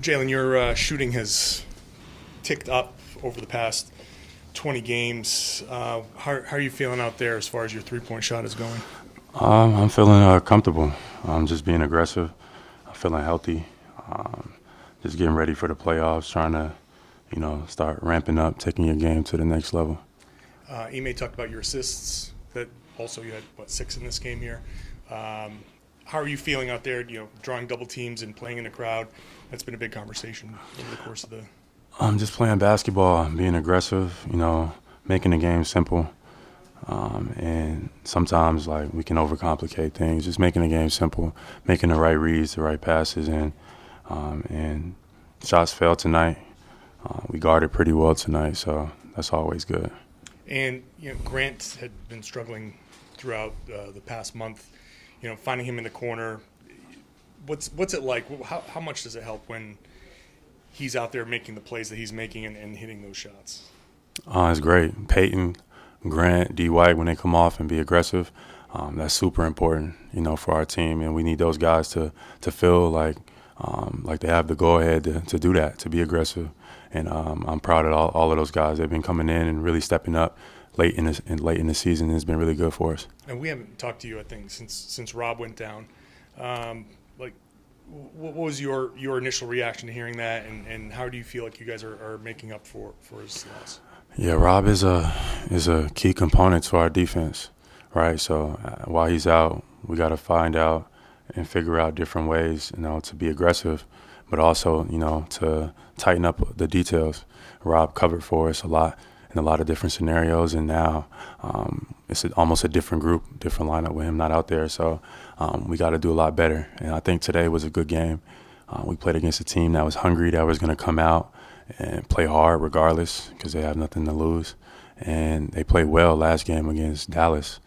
Jaylen, your shooting has ticked up over the past 20 games. How are you feeling out there as far as your three-point shot is going? I'm feeling comfortable. I'm just being aggressive. I'm feeling healthy. Just getting ready for the playoffs, trying to, start ramping up, taking your game to the next level. Ime talked about your assists. That also you had 6 in this game here. How are you feeling out there? Drawing double teams and playing in the crowd. That's been a big conversation over the course of the. I'm just playing basketball, being aggressive. Making the game simple. And sometimes we can overcomplicate things. Just making the game simple, making the right reads, the right passes, and shots fell tonight. We guarded pretty well tonight, so that's always good. And Grant had been struggling throughout the past month. Finding him in the corner. What's it like? How much does it help when he's out there making the plays that he's making and hitting those shots? It's great. Peyton, Grant, D. White, when they come off and be aggressive, that's super important, for our team. And we need those guys to feel like they have the go-ahead to do that, to be aggressive. And I'm proud of all of those guys. They've been coming in and really stepping up late in the season. It's been really good for us. And we haven't talked to you, I think, since Rob went down. What was your initial reaction to hearing that, and how do you feel like you guys are making up for his loss? Yeah, Rob is a key component to our defense, right? So while he's out, we got to find out and figure out different ways, to be aggressive, but also, to tighten up the details. Rob covered for us a lot in a lot of different scenarios, and now it's almost a different group, different lineup with him not out there. So we got to do a lot better, and I think today was a good game. We played against a team that was hungry, that was going to come out and play hard regardless because they have nothing to lose. And they played well last game against Dallas,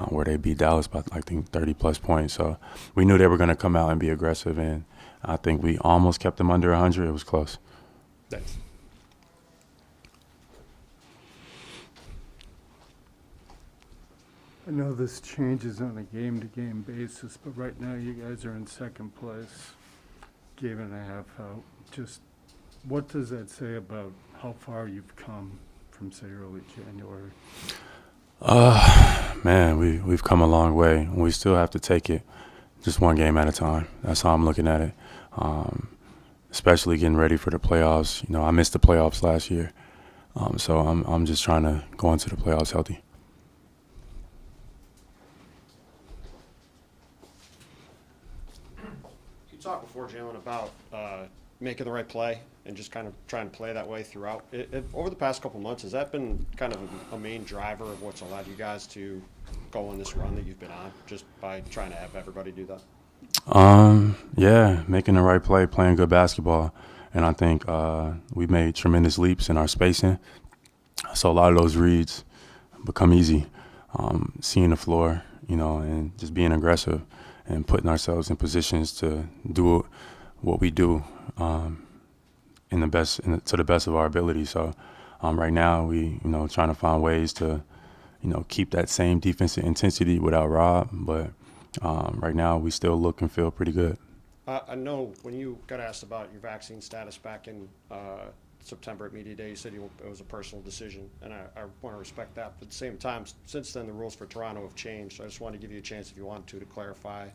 where they beat Dallas by, I think, 30-plus points. So we knew they were going to come out and be aggressive, and I think we almost kept them under 100. It was close. Thanks. I know this changes on a game-to-game basis, but right now you guys are in second place, game and a half out. Just what does that say about how far you've come from, say, early January? Man, we've come a long way. We still have to take it just one game at a time. That's how I'm looking at it. Especially getting ready for the playoffs. I missed the playoffs last year, so I'm just trying to go into the playoffs healthy. You talked before, Jaylen, about making the right play and just kind of trying to play that way throughout. Over the past couple months, has that been kind of a main driver of what's allowed you guys to go on this run that you've been on, just by trying to have everybody do that? Yeah, making the right play, playing good basketball. And I think we've made tremendous leaps in our spacing. So a lot of those reads become easy. Seeing the floor, and just being aggressive and putting ourselves in positions to do what we do to the best of our ability. So right now we, trying to find ways to, keep that same defensive intensity without Rob. But right now we still look and feel pretty good. I know when you got asked about your vaccine status back in September at Media Day, you said it was a personal decision, and I want to respect that. But at the same time, since then, the rules for Toronto have changed. So I just wanted to give you a chance, if you want to clarify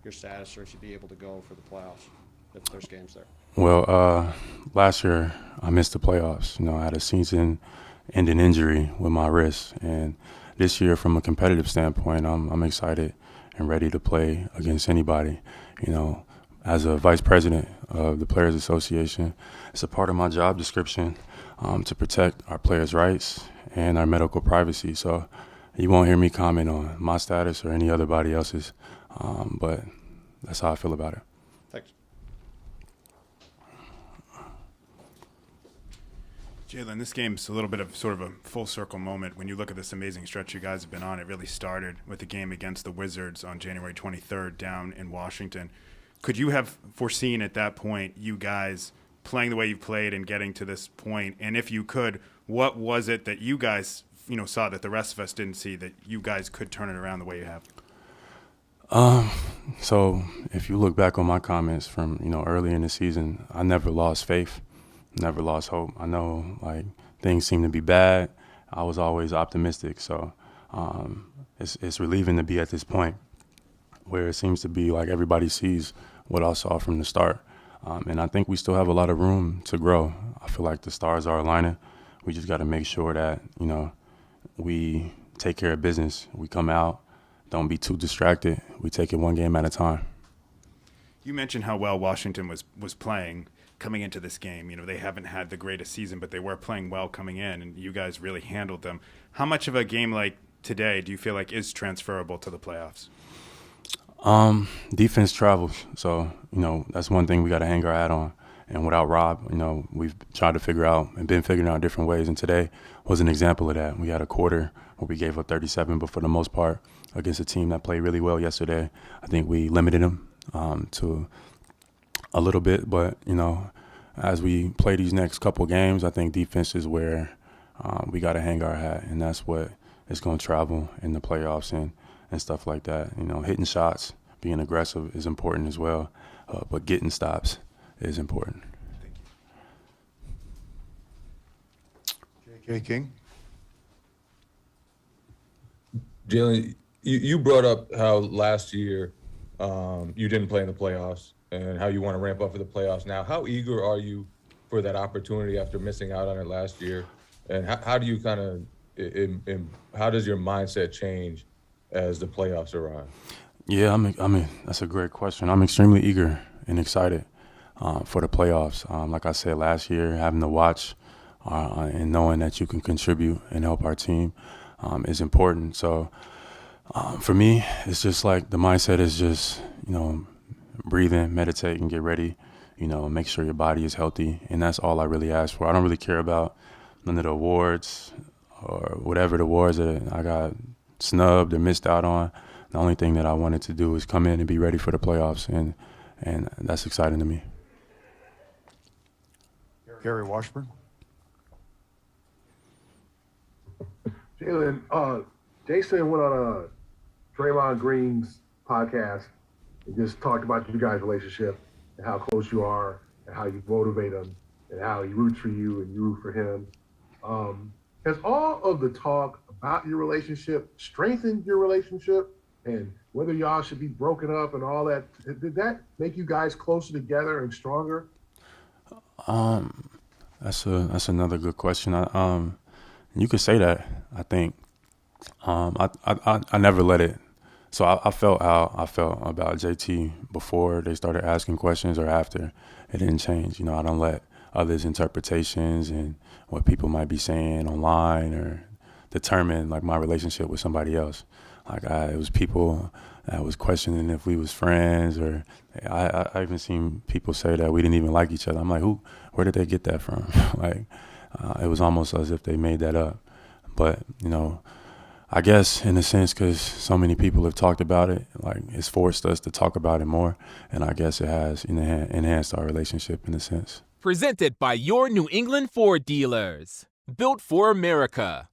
your status, or if you'd be able to go for the playoffs, if there's games there. Well, last year I missed the playoffs. I had a season-ending injury with my wrist, and this year, from a competitive standpoint, I'm excited and ready to play against anybody. As a vice president of the Players Association, it's a part of my job description to protect our players' rights and our medical privacy. So you won't hear me comment on my status or any other body else's, but that's how I feel about it. Thanks. Jaylen, this game's a little bit of sort of a full circle moment. When you look at this amazing stretch you guys have been on, it really started with the game against the Wizards on January 23rd down in Washington. Could you have foreseen at that point you guys playing the way you've played and getting to this point? And if you could, what was it that you guys saw that the rest of us didn't see that you guys could turn it around the way you have? So if you look back on my comments from, earlier in the season, I never lost faith, never lost hope. I know, like, things seem to be bad. I was always optimistic. So it's relieving to be at this point where it seems to be like everybody sees what I saw from the start. And I think we still have a lot of room to grow. I feel like the stars are aligning. We just got to make sure that, we take care of business. We come out, don't be too distracted. We take it one game at a time. You mentioned how well Washington was playing coming into this game. They haven't had the greatest season, but they were playing well coming in, and you guys really handled them. How much of a game like today do you feel like is transferable to the playoffs? Defense travels. So, that's one thing we got to hang our hat on. And without Rob, we've tried to figure out and been figuring out different ways. And today was an example of that. We had a quarter where we gave up 37, but for the most part, against a team that played really well yesterday, I think we limited them to a little bit. But, as we play these next couple games, I think defense is where we got to hang our hat. And that's what is going to travel in the playoffs and stuff like that. Hitting shots, being aggressive is important as well, but getting stops is important. J.K. King. Jaylen, you brought up how last year you didn't play in the playoffs and how you want to ramp up for the playoffs now. How eager are you for that opportunity after missing out on it last year? And how do you kind of how does your mindset change as the playoffs arrive? Yeah, that's a great question. I'm extremely eager and excited for the playoffs. Like I said last year, having to watch and knowing that you can contribute and help our team is important. So for me, it's just like the mindset is just, breathe in, meditate, and get ready. Make sure your body is healthy, and that's all I really ask for. I don't really care about none of the awards or whatever the awards that I got snubbed or missed out on. The only thing that I wanted to do is come in and be ready for the playoffs, and that's exciting to me. Gary Washburn. Jaylen, Jason went on Draymond Green's podcast and just talked about you guys' relationship and how close you are and how you motivate him and how he roots for you and you root for him. Has all of the talk about your relationship strengthened your relationship, and whether y'all should be broken up and all that? Did that make you guys closer together and stronger? That's another good question. You could say that. I think I never let it. So I felt how I felt about JT before they started asking questions or after. It didn't change. I don't let others' interpretations and what people might be saying online or determine like my relationship with somebody else. Like it was people that was questioning if we was friends, or I even seen people say that we didn't even like each other. I'm like, where did they get that from? Like it was almost as if they made that up. But I guess in a sense, because so many people have talked about it, like it's forced us to talk about it more, and I guess it has enhanced our relationship in a sense. Presented by your New England Ford dealers. Built for America.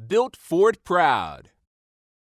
Built Ford proud.